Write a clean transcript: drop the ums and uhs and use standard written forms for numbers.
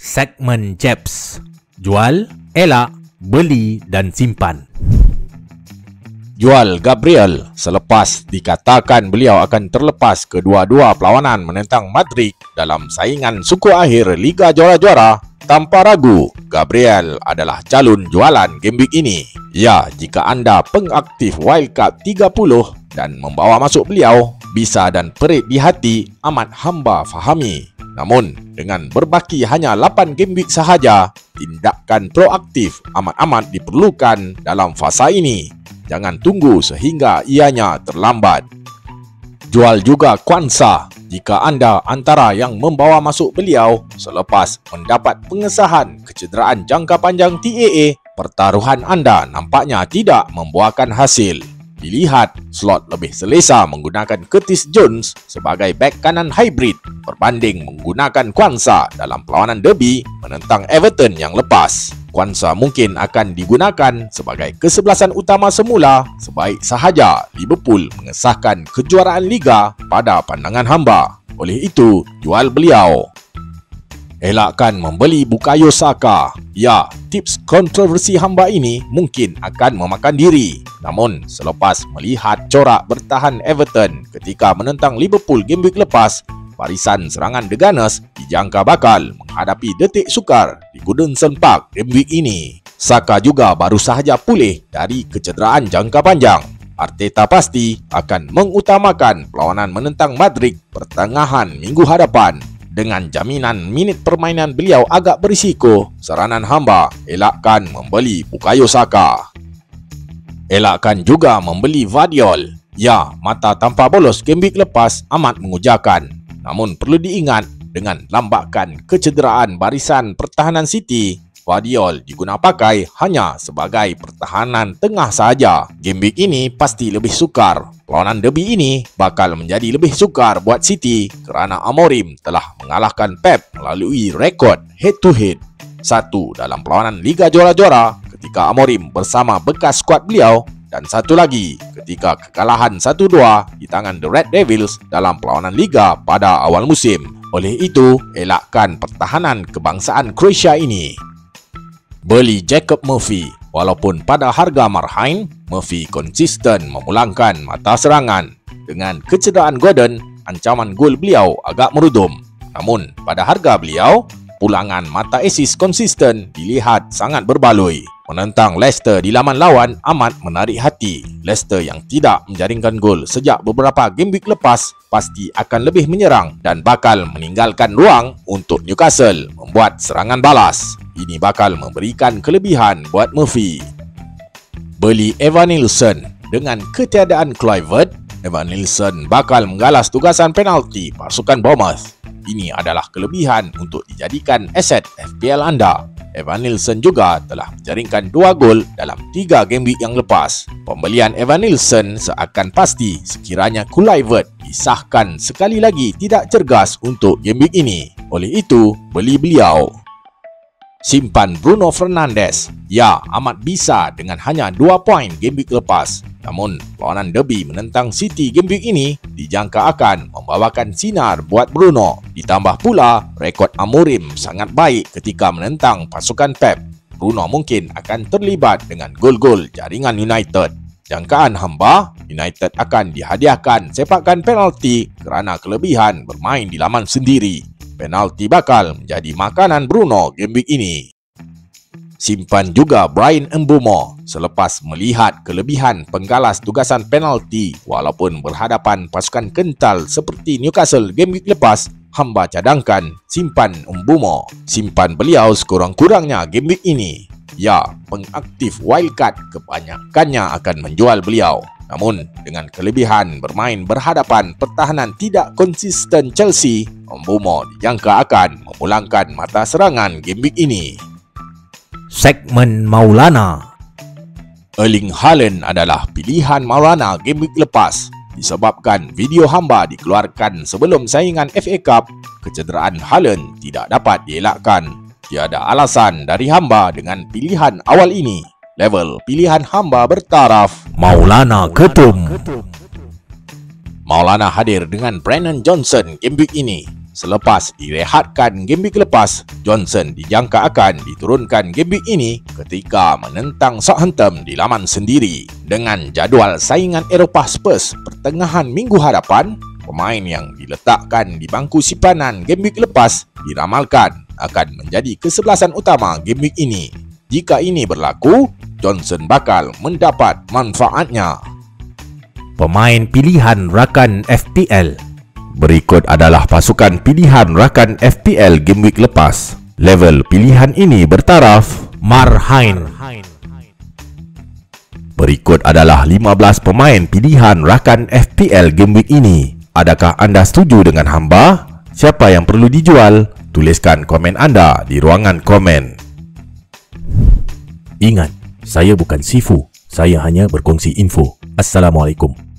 Segmen JEPS. Jual, elak, beli dan simpan. Jual Gabriel selepas dikatakan beliau akan terlepas kedua-dua perlawanan menentang Madrid dalam saingan suku akhir Liga Juara-Juara. Tanpa ragu, Gabriel adalah calon jualan game week ini. Ya, jika anda pengaktif Wildcard 30 dan membawa masuk beliau, bisa dan perit di hati amat hamba fahami. Namun, dengan berbaki hanya 8 game week sahaja, tindakan proaktif amat-amat diperlukan dalam fasa ini. Jangan tunggu sehingga ianya terlambat. Jual juga Kwanza jika anda antara yang membawa masuk beliau selepas mendapat pengesahan kecederaan jangka panjang TAA. Pertaruhan anda nampaknya tidak membuahkan hasil. Dilihat slot lebih selesa menggunakan Curtis Jones sebagai bek kanan hybrid berbanding menggunakan Kwanza dalam perlawanan derby menentang Everton yang lepas. Kwanza mungkin akan digunakan sebagai kesebelasan utama semula sebaik sahaja Liverpool mengesahkan kejuaraan Liga pada pandangan hamba. Oleh itu, jual beliau. Elakkan membeli Bukayo Saka. Ya, tips kontroversi hamba ini mungkin akan memakan diri. Namun, selepas melihat corak bertahan Everton ketika menentang Liverpool game week lepas, barisan serangan The Gunners dijangka bakal menghadapi detik sukar di Goodison Park game week ini. Saka juga baru sahaja pulih dari kecederaan jangka panjang. Arteta pasti akan mengutamakan perlawanan menentang Madrid pertengahan minggu hadapan. Dengan jaminan minit permainan beliau agak berisiko, saranan hamba elakkan membeli Bukayo Saka. Elakkan juga membeli Vardiol. Ya, mata tanpa bolos game week lepas amat mengujakan. Namun perlu diingat, dengan lambakan kecederaan barisan pertahanan City, Vardiol digunapakai hanya sebagai pertahanan tengah sahaja. Game week ini pasti lebih sukar. Perlawanan derby ini bakal menjadi lebih sukar buat City kerana Amorim telah mengalahkan Pep melalui rekod head-to-head. Satu dalam perlawanan Liga Juara-Juara ketika Amorim bersama bekas skuad beliau, dan satu lagi ketika kekalahan 1-2 di tangan The Red Devils dalam perlawanan Liga pada awal musim. Oleh itu, elakkan pertahanan kebangsaan Croatia ini. Beli Jacob Murphy. Walaupun pada harga marhain, Murphy konsisten memulangkan mata serangan. Dengan kecederaan Gordon, ancaman gol beliau agak merudum. Namun, pada harga beliau, pulangan mata assist konsisten dilihat sangat berbaloi. Menentang Leicester di laman lawan amat menarik hati. Leicester yang tidak menjaringkan gol sejak beberapa game week lepas pasti akan lebih menyerang dan bakal meninggalkan ruang untuk Newcastle membuat serangan balas. Ini bakal memberikan kelebihan buat Murphy. Beli Evan Nilsson. Dengan ketiadaan Kluivert, Evan Nilsson bakal menggalas tugasan penalti pasukan Bournemouth. Ini adalah kelebihan untuk dijadikan aset FPL anda. Evan Nilsson juga telah menjaringkan 2 gol dalam 3 game week yang lepas. Pembelian Evan Nilsson seakan pasti sekiranya Kluivert disahkan sekali lagi tidak cergas untuk game week ini. Oleh itu, beli beliau. Simpan Bruno Fernandes. Ya, amat bisa dengan hanya 2 poin game week lepas. Namun, perlawanan derby menentang City game week ini dijangka akan membawakan sinar buat Bruno. Ditambah pula, rekod Amorim sangat baik ketika menentang pasukan Pep. Bruno mungkin akan terlibat dengan gol-gol jaringan United. Jangkaan hamba, United akan dihadiahkan sepakan penalti kerana kelebihan bermain di laman sendiri. Penalti bakal menjadi makanan Bruno game week ini. Simpan juga Bryan Mbeumo selepas melihat kelebihan penggalas tugasan penalti walaupun berhadapan pasukan kental seperti Newcastle game week lepas. Hamba cadangkan simpan Mbeumo. Simpan beliau sekurang-kurangnya game week ini. Ya, pengaktif wildcard kebanyakannya akan menjual beliau. Namun, dengan kelebihan bermain berhadapan pertahanan tidak konsisten Chelsea, Mbeumo dijangka akan memulangkan mata serangan game week ini. Segmen Maulana. Erling Haaland adalah pilihan Maulana game week lepas disebabkan video hamba dikeluarkan sebelum saingan FA Cup. Kecederaan Haaland tidak dapat dielakkan. Tiada alasan dari hamba dengan pilihan awal ini. Level pilihan hamba bertaraf. Maulana Ketum. Maulana hadir dengan Brennan Johnson game week ini. Selepas direhatkan game week lepas, Johnson dijangka akan diturunkan game week ini ketika menentang Southampton di laman sendiri. Dengan jadual saingan Eropah Spurs pertengahan minggu hadapan, pemain yang diletakkan di bangku simpanan game week lepas diramalkan akan menjadi kesebelasan utama game week ini. Jika ini berlaku, Johnson bakal mendapat manfaatnya. Pemain pilihan rakan FPL. Berikut adalah pasukan pilihan rakan FPL game week lepas. Level pilihan ini bertaraf Marhain. Berikut adalah 15 pemain pilihan rakan FPL game week ini. Adakah anda setuju dengan hamba? Siapa yang perlu dijual? Tuliskan komen anda di ruangan komen. Ingat, saya bukan Sifu. Saya hanya berkongsi info. Assalamualaikum.